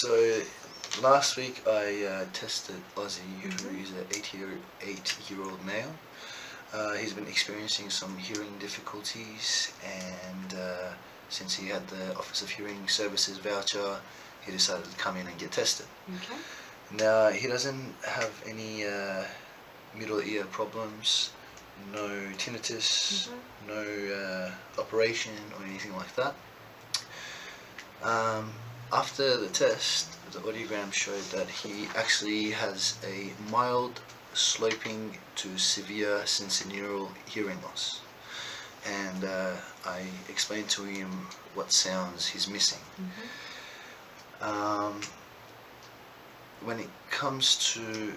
So last week I tested Ozzy, who is an 88-year-old male. He's been experiencing some hearing difficulties, and since he had the Office of Hearing Services voucher, he decided to come in and get tested. Okay. Now, he doesn't have any middle ear problems, no tinnitus, no operation or anything like that. After the test, the audiogram showed that he actually has a mild sloping to severe sensorineural hearing loss, and I explained to him what sounds he's missing. When it comes to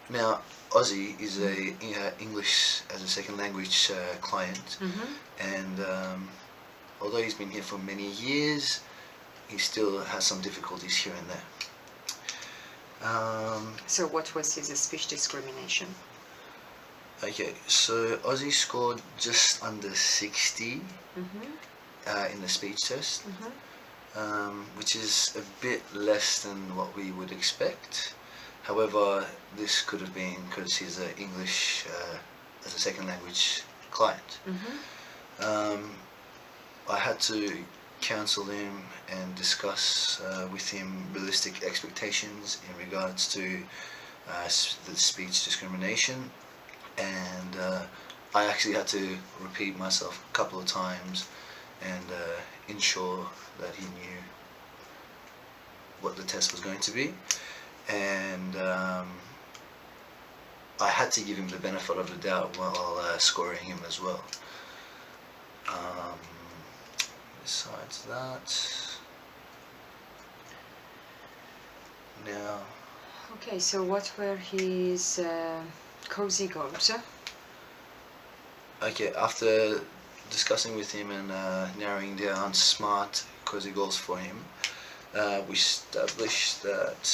now, Ozzy is a English as a second language client, and although he's been here for many years, he still has some difficulties here and there. So what was his speech discrimination? Okay, so Ozzy scored just under 60 in the speech test, which is a bit less than what we would expect. However, this could have been because he's an English as a second language client. I had to counsel him and discuss with him realistic expectations in regards to the speech discrimination, and I actually had to repeat myself a couple of times and ensure that he knew what the test was going to be, and I had to give him the benefit of the doubt while scoring him as well. Besides that, now. Okay, so what were his cozy goals? Okay, after discussing with him and narrowing down smart cozy goals for him, we established that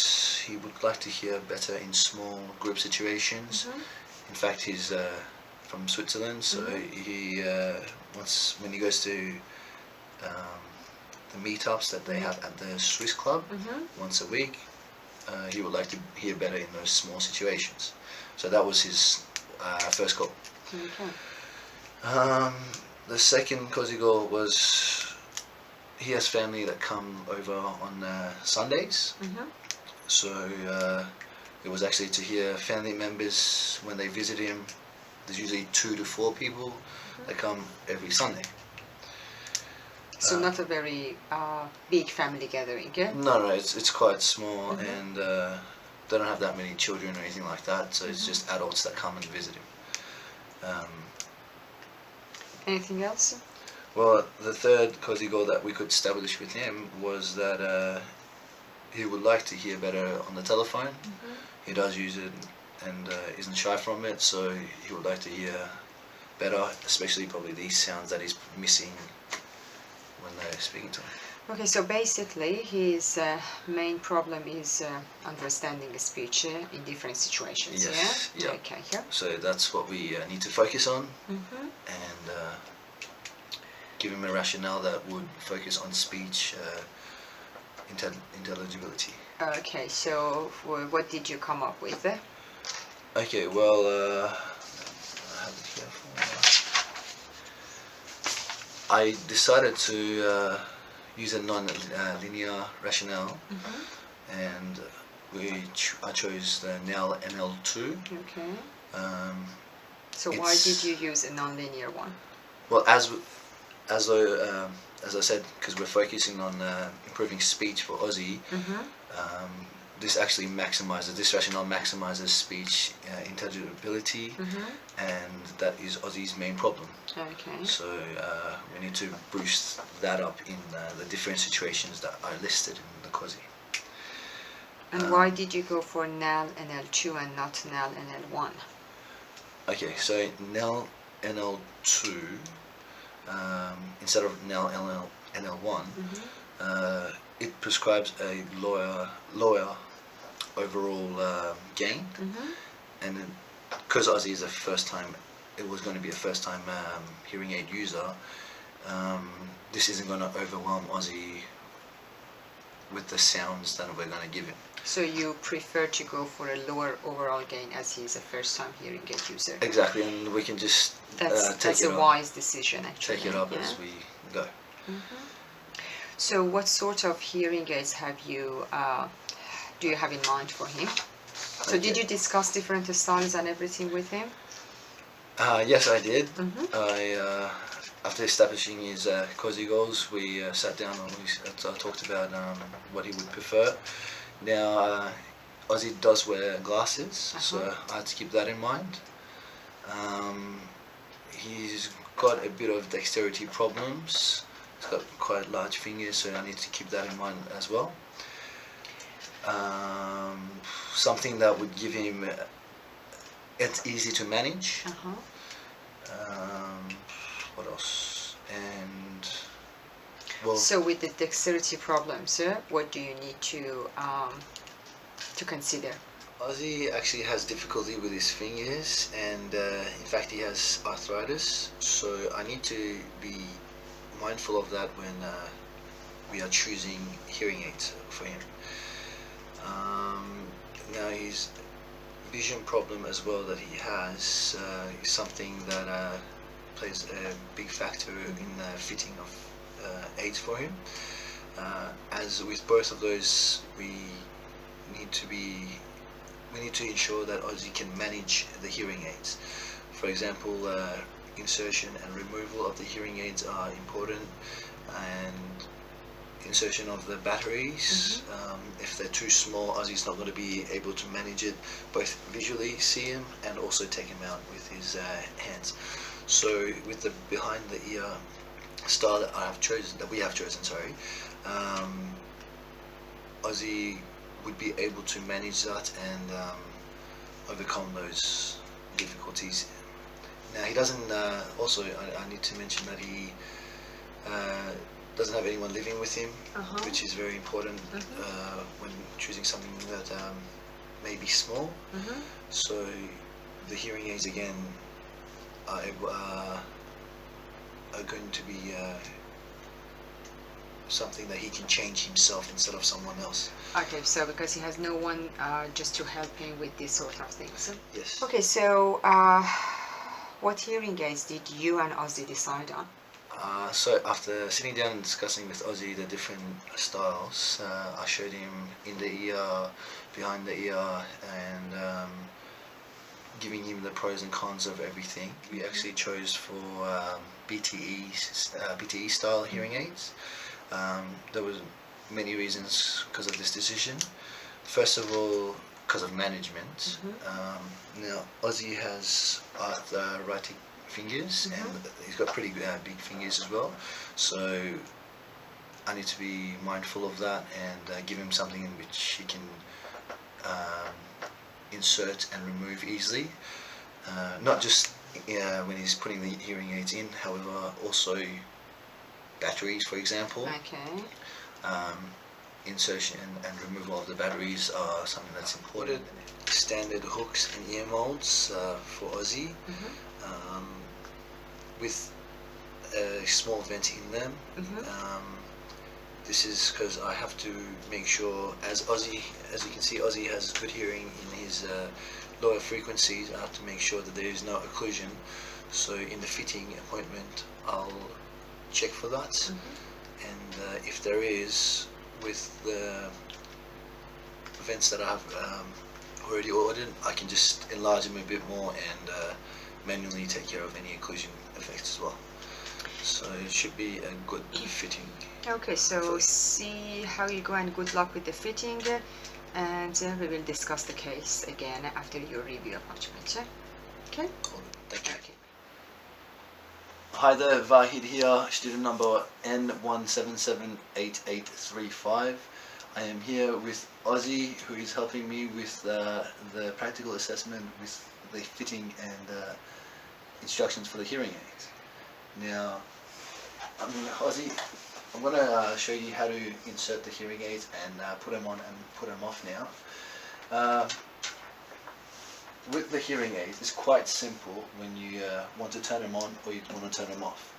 he would like to hear better in small group situations. In fact, he's from Switzerland, so he wants, when he goes to the meetups that they have at the Swiss club once a week, he would like to hear better in those small situations. So that was his first goal. The second cozy goal was he has family that come over on Sundays, so it was actually to hear family members when they visit him. There's usually 2 to 4 people that come every Sunday. So not a very big family gathering, yeah? No, it's quite small, and they don't have that many children or anything like that, so it's just adults that come and visit him. Anything else? Well, the third cozy goal that we could establish with him was that he would like to hear better on the telephone. He does use it and isn't shy from it, so he would like to hear better, especially probably these sounds that he's missing when they're speaking to him. Okay, so basically his main problem is understanding speech in different situations. Yes, yeah? Okay, yeah. So that's what we need to focus on, and give him a rationale that would focus on speech intelligibility. Okay, so what did you come up with? Okay, well, I have it here for I decided to use a non-linear rationale, and I chose the NL2. Okay. So why did you use a non-linear one? Well, as I said, because we're focusing on improving speech for Ozzy, this actually maximizes, this rationale maximizes speech intelligibility, and that is Ozzy's main problem. Okay. So we need to boost that up in the different situations that are listed in the cozy. And why did you go for NAL NL2 and not NAL NL1? Okay, so NAL NL2 instead of NAL NL1, it prescribes a lower overall gain, and because Ozzy is it was going to be a first-time hearing aid user, this isn't going to overwhelm Ozzy with the sounds that we're going to give him. So you prefer to go for a lower overall gain as he is a first-time hearing aid user? Exactly, and we can just that's a wise decision, actually. Take it up as we go. Mm-hmm. So what sort of hearing aids do you have in mind for him? So did you discuss different styles and everything with him? Yes, I did. Mm-hmm. After establishing his cozy goals, we sat down and we talked about what he would prefer. Now, Ozzy does wear glasses, so I had to keep that in mind. He's got a bit of dexterity problems. He's got quite large fingers, so I need to keep that in mind as well. Something that would give him it's easy to manage. What else? And well, so with the dexterity problems, what do you need to consider? Ozzy actually has difficulty with his fingers, and in fact he has arthritis, so I need to be mindful of that when we are choosing hearing aids for him. Now his vision problem as well that he has is something that plays a big factor in the fitting of aids for him. As with both of those, we need to ensure that Ozzy can manage the hearing aids. For example, insertion and removal of the hearing aids are important, and insertion of the batteries. If they're too small, Ozzy's not going to be able to manage it, both visually see him and also take him out with his hands. So with the behind the ear style that we have chosen, Ozzy would be able to manage that and overcome those difficulties. Now he doesn't. Also, I need to mention that he doesn't have anyone living with him, which is very important when choosing something that may be small. So the hearing aids again are going to be something that he can change himself instead of someone else. Okay, so because he has no one just to help him with these sort of things. Yes. Okay, so what hearing aids did you and Ozzy decide on? So after sitting down and discussing with Ozzy the different styles, I showed him in the ear, behind the ear, and giving him the pros and cons of everything. We actually chose for BTE style hearing aids. There was many reasons because of this decision. First of all, because of management. Now Ozzy has arthritic fingers, and he's got pretty big fingers as well, so I need to be mindful of that and give him something in which he can insert and remove easily, not just when he's putting the hearing aids in, however also batteries, for example. Okay. Insertion and removal of the batteries are something that's important. Standard hooks and ear molds for Ozzy, with a small vent in them. This is because I have to make sure, as you can see, Ozzy has good hearing in his lower frequencies. I have to make sure that there is no occlusion. So in the fitting appointment, I'll check for that, and if there is, with the vents that I have already ordered, I can just enlarge them a bit more and manually take care of any occlusion effects as well. So it should be a good fitting. Okay, so see how you go, and good luck with the fitting, and we will discuss the case again after your review appointment. Okay? Cool. Thank you. Okay. Hi there, Vahid here, student number N1778835. I am here with Ozzy, who is helping me with the practical assessment with the fitting and instructions for the hearing aids. Now, Ozzy, I'm going to show you how to insert the hearing aids and put them on and put them off now. With the hearing aids, it's quite simple when you want to turn them on or you want to turn them off.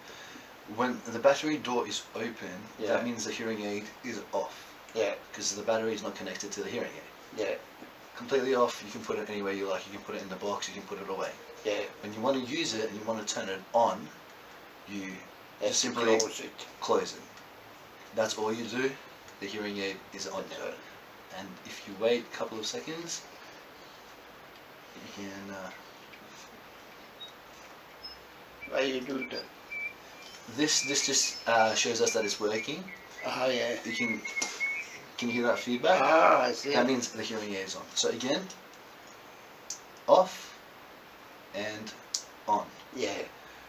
When the battery door is open, that means the hearing aid is off. Yeah. Because the battery is not connected to the hearing aid. Yeah. Completely off, you can put it anywhere you like. You can put it in the box, you can put it away. Yeah. When you want to use it and you want to turn it on, you just simply close it. That's all you do. The hearing aid is on now. And if you wait a couple of seconds, you can... Why you do that? This just shows us that it's working. Oh yeah. You can you hear that feedback? Ah, I see. That means the hearing aid is on. So again, off and on. Yeah.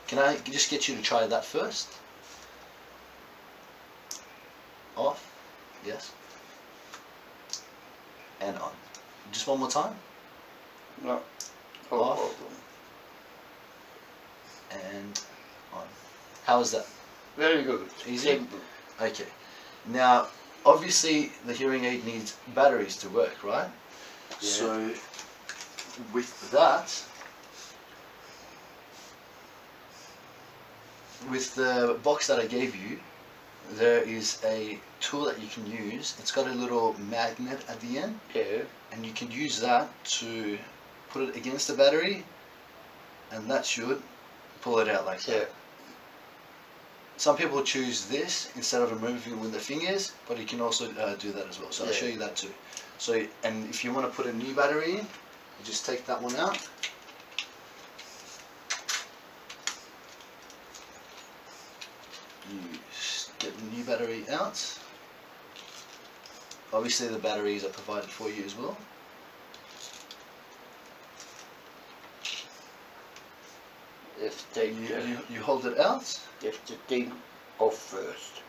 Can I just get you to try that first? Off, yes, and on. Just one more time. No. Off. Problem. And on. How is that? Very good. Easy? Simple. Okay. Now, obviously, the hearing aid needs batteries to work, right? Yeah. So, with that, with the box that I gave you, there is a tool that you can use. It's got a little magnet at the end, Yeah. and you can use that to put it against the battery, and that should pull it out like Yeah. that. Some people choose this instead of removing it with their fingers, but you can also do that as well. So I'll Yeah. show you that too. So, and if you want to put a new battery in, you just take that one out. You get the new battery out. Obviously the batteries are provided for you as well. Let's take You hold it out. the thing off first.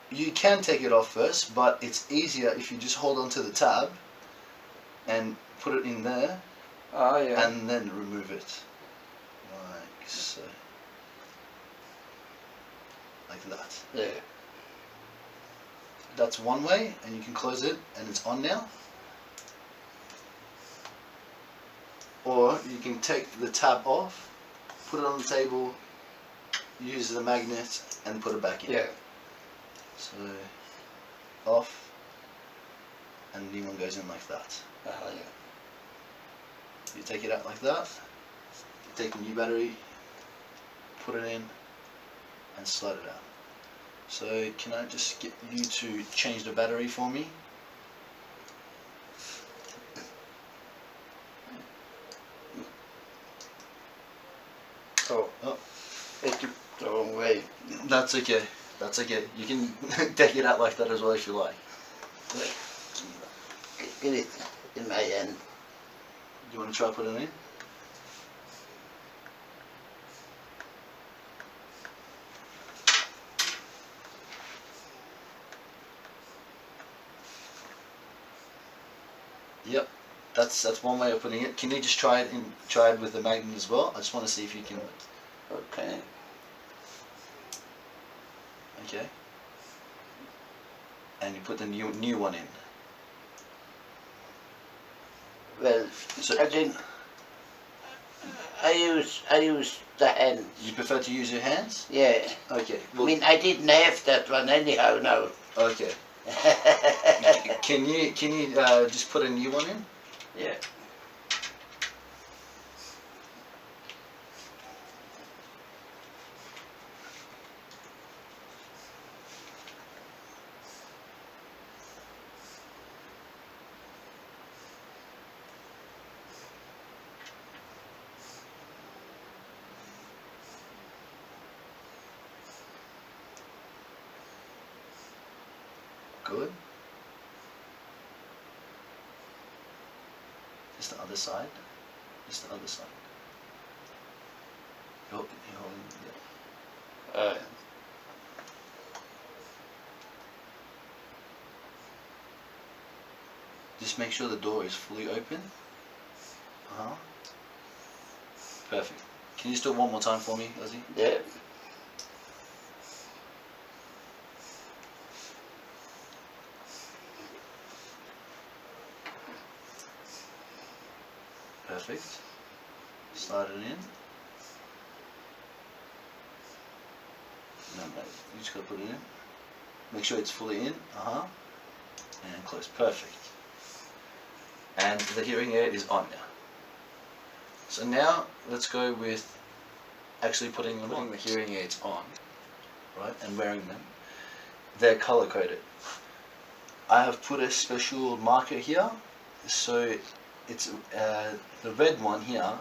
You can take it off first, but it's easier if you just hold onto the tab and put it in there Ah yeah. and then remove it. Like so. Like that. Yeah. That's one way, and you can close it and it's on now. Or you can take the tab off, put it on the table, use the magnet and put it back in. Yeah. So off, and the new one goes in like that. Ah yeah. You take it out like that, you take the new battery, put it in and slide it out. So can I just get you to change the battery for me? Oh. Oh. Take it the wrong way. That's okay. That's okay. You can take it out like that as well if you like. Get it in my hand. Do you want to try putting it in? Yep, that's one way of putting it. Can you just try it with the magnet as well? I just want to see if you can. Okay. Okay. And you put the new one in. Well, So I didn't. I use the hand. you prefer to use your hands? Yeah. Okay. I Well, mean, I didn't have that one anyhow. Now. okay. Can you just put a new one in? Yeah. Good. Just the other side. Just the other side. You're holding, yeah. Just make sure the door is fully open. Perfect. Can you just do it one more time for me, Ozzy? Yeah. Perfect. Slide it in. No, you just gotta put it in. Make sure it's fully in. and close. Perfect. And the hearing aid is on now. So now let's go with actually putting the hearing aids on, right, and wearing them. They're color coded. I have put a special marker here, so it's the red one here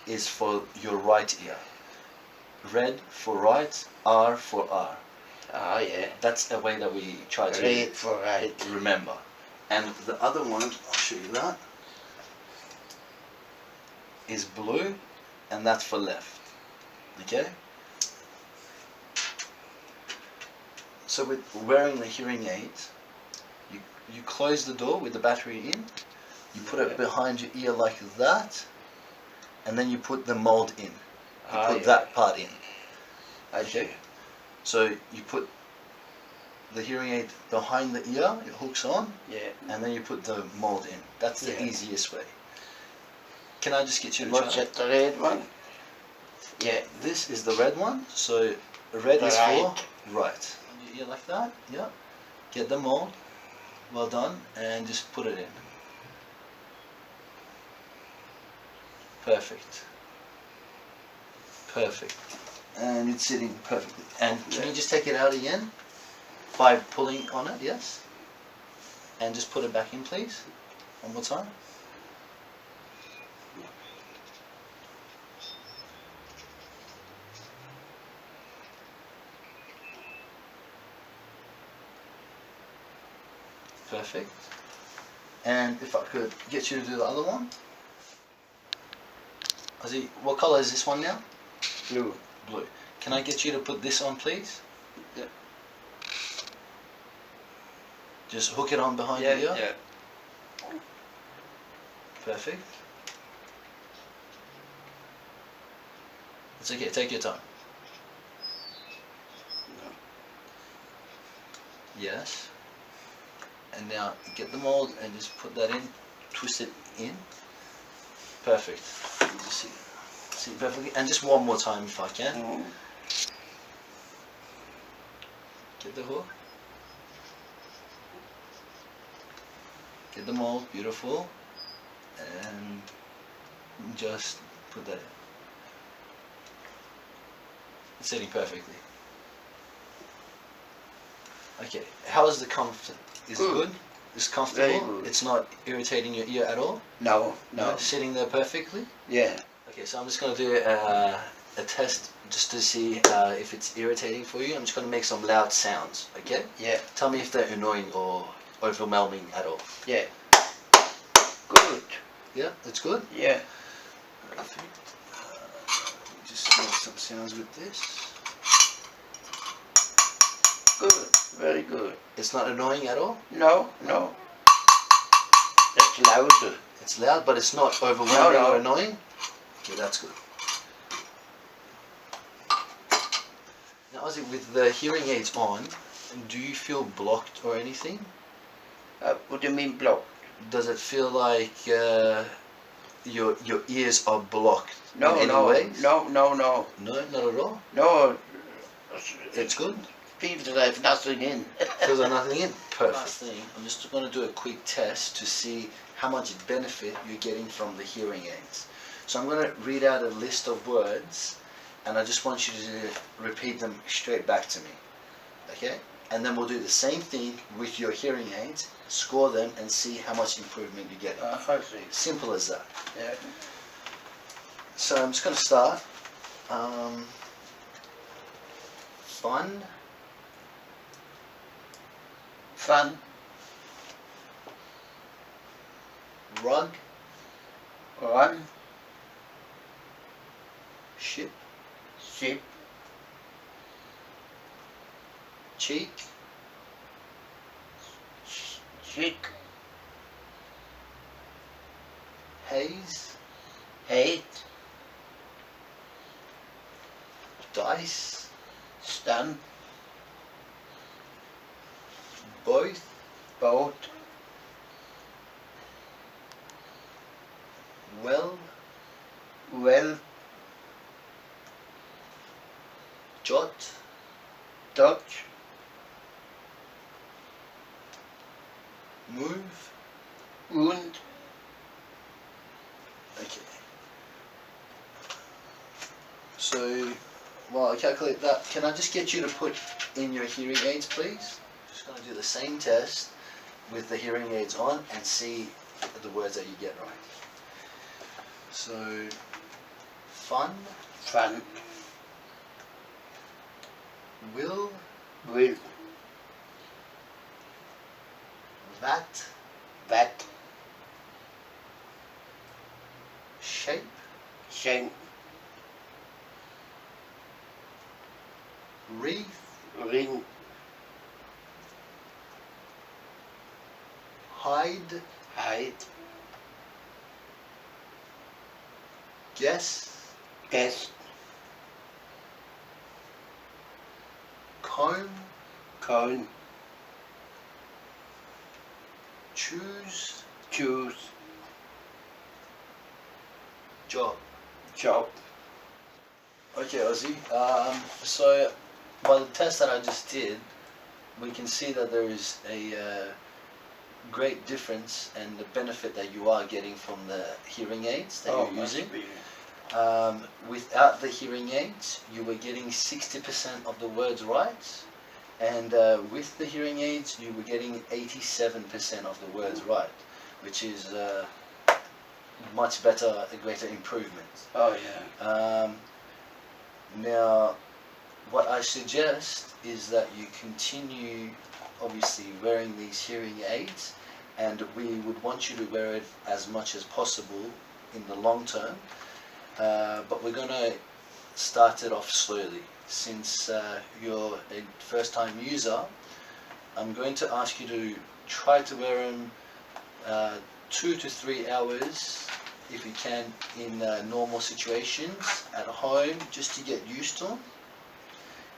is for your right ear. Red for right, R for R. Oh yeah. That's a way that we try to Red for right. remember. And the other one, I'll show you that, is blue, and that's for left. Okay? So with wearing the hearing aids, you close the door with the battery in, you put it behind your ear like that, and then you put the mold in. You put that part in. Okay? So you put the hearing aid behind the ear, it hooks on, and then you put the mold in. That's the easiest way. Can I just get you to try? What's the red one? Yeah. This is the red one, so red is for right. On your ear like that, yeah. Get the mold, well done, and just put it in. Perfect. Perfect. And it's sitting perfectly. And can you just take it out again by pulling on it, yes? And just put it back in, please. One more time. Perfect. And if I could get you to do the other one. Ozzy, what color is this one now? Blue. Blue. Can I get you to put this on, please? Yeah. Just hook it on behind your ear. Yeah. Perfect. It's okay, take your time. Yes. And now get the mold and just put that in, twist it in. Perfect. You just see it perfectly. And just one more time if I can. Get the hook. Get the mold, beautiful. And just put that in. It's sitting perfectly. Okay, how is the comfort? Is it good? It's comfortable? Very good. It's not irritating your ear at all? No, no. Sitting there perfectly? Yeah. Okay, so I'm just going to do a test just to see if it's irritating for you. I'm just going to make some loud sounds, okay? Yeah. Tell me if they're annoying or overwhelming at all. Yeah. Good. Yeah, that's good? Yeah. Perfect. Just make some sounds with this. Good. Very good. It's not annoying at all? No, no. That's louder. It's loud, but it's not overwhelming or annoying? Okay, that's good. Now, Ozzy, with the hearing aids on, do you feel blocked or anything? What do you mean blocked? Does it feel like your ears are blocked No, in any no, ways? no, no, no. No, not at all? No. It's good? Feels that I have nothing in. Feels like nothing in? Perfect. Last thing, I'm just going to do a quick test to see how much benefit you're getting from the hearing aids. So I'm going to read out a list of words, and I just want you to repeat them straight back to me. Okay? And then we'll do the same thing with your hearing aids, score them, and see how much improvement you're getting. I see. Simple as that. Yeah. So I'm just going to start. Fun. Fun. Rug. Run. Ship. Ship. Cheek. Chick. Haze. Hate. Dice. Stun. Both. Boat. Well. Well. Jot. Dodge. So, while I calculate that, can I just get you to put in your hearing aids, please? Just going to do the same test with the hearing aids on and see the words that you get right. So, fun, fun, will, that, shape, shape, wreath, ring, hide, guess, comb, choose, job. Okay, Ozzy. So by the test that I just did, we can see that there is a great difference and the benefit that you are getting from the hearing aids that you're using. Without the hearing aids, you were getting 60% of the words right, and with the hearing aids, you were getting 87% of the words right, which is much better, a greater improvement. Oh yeah. Now, what I suggest is that you continue, obviously, wearing these hearing aids, and we would want you to wear it as much as possible in the long term. But we're going to start it off slowly. Since you're a first-time user, I'm going to ask you to try to wear them 2 to 3 hours, if you can, in normal situations at home, just to get used to them.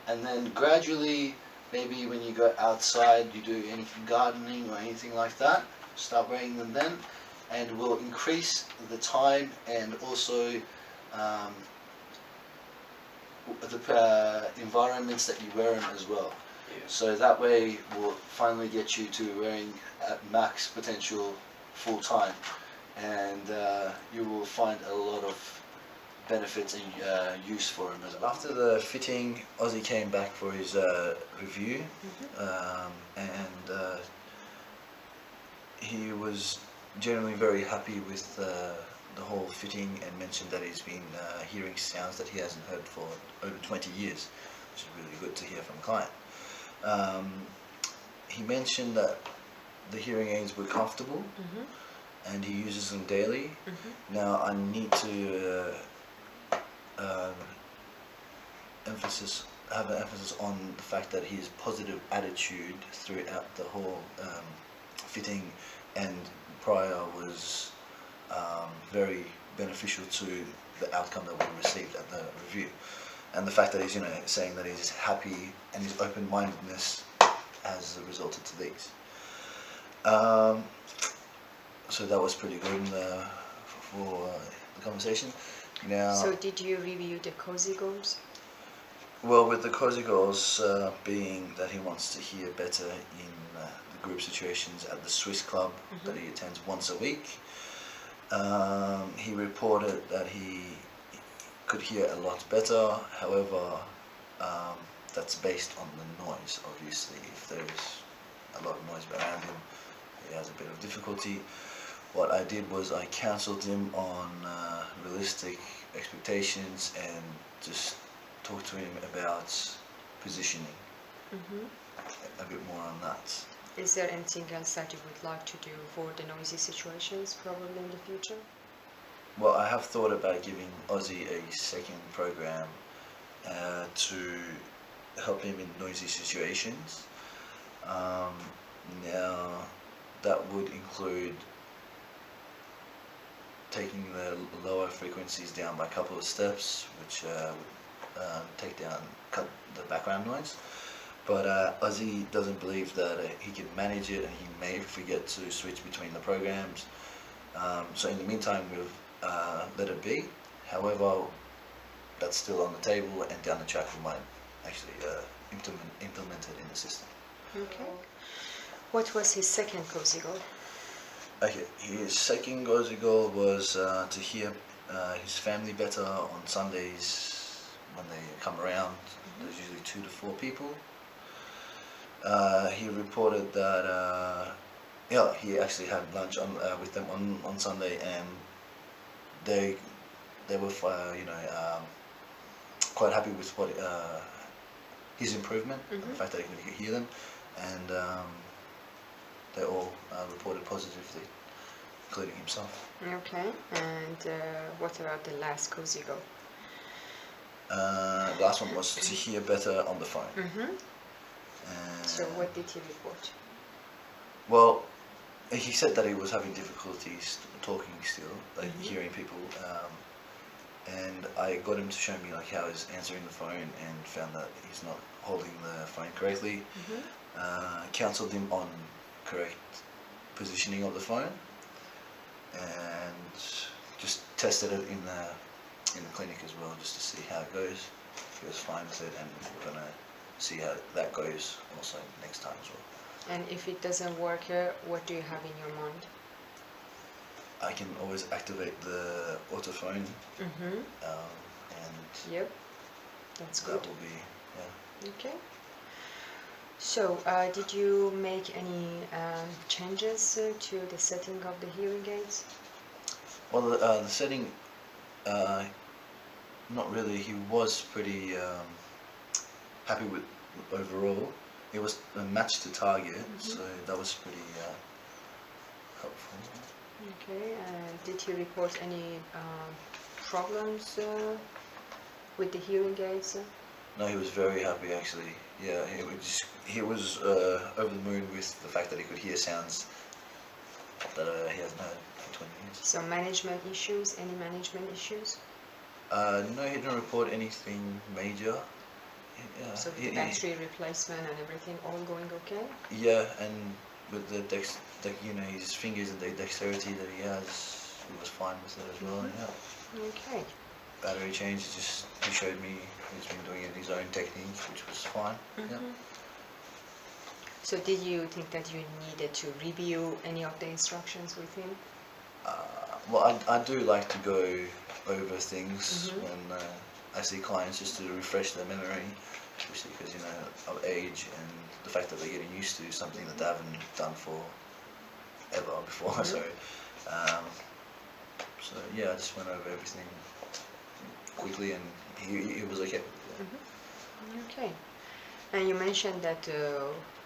And then gradually, maybe when you go outside, you do anything gardening or anything like that, start wearing them then, and we'll increase the time and also the environments that you wear them as well. Yeah. So that way we'll finally get you to wearing at max potential full time, and you will find a lot of benefits and use for him as well. After the fitting, Ozzy came back for his review, and he was generally very happy with the whole fitting, and mentioned that he's been hearing sounds that he hasn't heard for over 20 years, which is really good to hear from a client. He mentioned that the hearing aids were comfortable, and he uses them daily. Now I need to have an emphasis on the fact that his positive attitude throughout the whole fitting and prior was very beneficial to the outcome that we received at the review, and the fact that he's saying that he's happy and his open-mindedness has resulted to these. So that was pretty good for the conversation. Now, so did you review the cozy goals? Well, with the cozy goals being that he wants to hear better in the group situations at the Swiss club that he attends once a week. He reported that he could hear a lot better. However, that's based on the noise. Obviously, if there's a lot of noise around him, he has a bit of difficulty. What I did was I counseled him on realistic expectations and just talked to him about positioning. A bit more on that. Is there anything else that you would like to do for the noisy situations probably in the future? Well, I have thought about giving Ozzy a second program to help him in noisy situations. Now, that would include taking the lower frequencies down by a couple of steps, which would cut the background noise. But Ozzy doesn't believe that he can manage it, and he may forget to switch between the programs. So in the meantime, we've let it be. However, that's still on the table, and down the track we might actually implement it in the system. Okay. What was his second cozy goal? Okay, his second cozy goal was to hear his family better on Sundays when they come around, there's usually 2 to 4 people. He reported that yeah, he actually had lunch with them on Sunday, and they were quite happy with what his improvement, the fact that he could hear them, and they all reported positively, including himself. Okay, and what about the last cozy goal? The last one was to hear better on the phone. So what did he report? Well, he said that he was having difficulties talking still, like hearing people, and I got him to show me like how he's answering the phone, and found that he's not holding the phone correctly. Counseled him on correct positioning of the phone, and just tested it in the clinic as well, just to see how it goes. He was fine with it, and we're gonna see how that goes also next time as well. And if it doesn't work, what do you have in your mind? I can always activate the autophone, and Yep, that's that good. will be, yeah. Okay. So, did you make any changes to the setting of the hearing aids? Well, the setting, not really. He was pretty happy with overall. It was matched to target, so that was pretty helpful. Okay, and did he report any problems with the hearing aids? No, he was very happy actually. Yeah, he was over the moon with the fact that he could hear sounds that he hasn't heard for 20 years. So management issues, any management issues? No, he didn't report anything major. So the battery replacement and everything all going okay? Yeah, and with the his fingers and the dexterity that he has, he was fine with it as well. Yeah. Okay. Battery change, he showed me he's been doing it his own technique, which was fine. Yeah. So did you think that you needed to review any of the instructions with him? Well, I do like to go over things when I see clients, just to refresh their memory, especially because of age and the fact that they're getting used to something that they haven't done for ever before. So yeah, I just went over everything quickly, and he was okay with it. Okay. And you mentioned that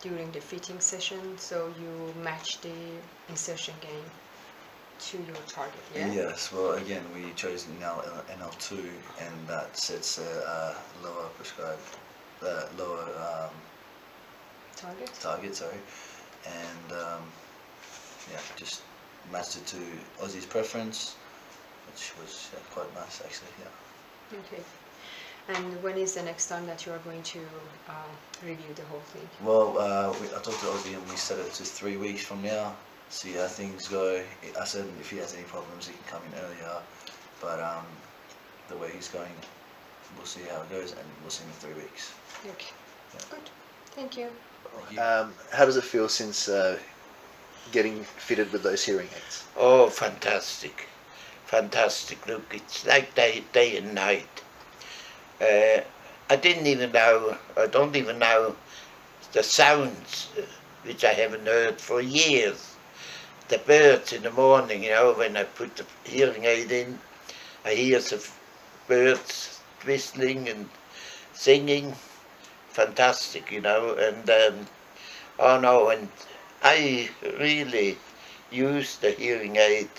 during the fitting session, so you matched the insertion gain to your target, yeah? Yes, well again we chose NL2, and that sets a lower prescribed, lower target, sorry, and yeah, just matched it to Aussie's preference, which was quite nice actually, yeah. Okay. And when is the next time that you are going to review the whole thing? Well, I talked to Aussie and we set it to 3 weeks from now, see how things go. I said if he has any problems he can come in earlier, but the way he's going, we'll see how it goes, and we'll see him in 3 weeks. Okay, Yeah. good. Thank you. Thank you. How does it feel since getting fitted with those hearing aids? Oh, fantastic. Fantastic. Look, it's like day and night. I don't even know the sounds which I haven't heard for years. The birds in the morning, when I put the hearing aid in, I hear the birds whistling and singing. Fantastic, and oh no, and I really use the hearing aid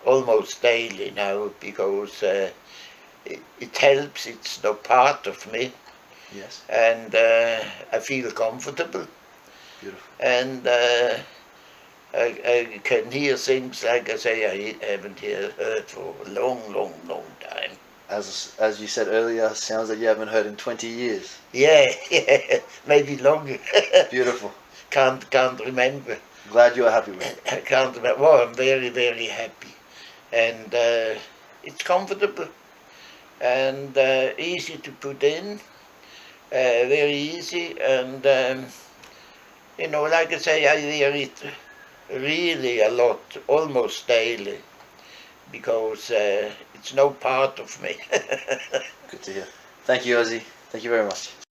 almost daily now, because it helps. It's no part of me. Yes. And I feel comfortable. Beautiful. And I can hear things, like I say, I haven't heard for a long time. As you said earlier, sounds that you haven't heard in 20 years. Yeah, maybe longer. Beautiful. Can't remember. Glad you are happy with it. I can't remember. Well, I'm very happy. And it's comfortable. And easy to put in, very easy, and like I say, I wear it really a lot, almost daily, because it's no part of me. Good to hear. Thank you, Ozzy. Thank you very much.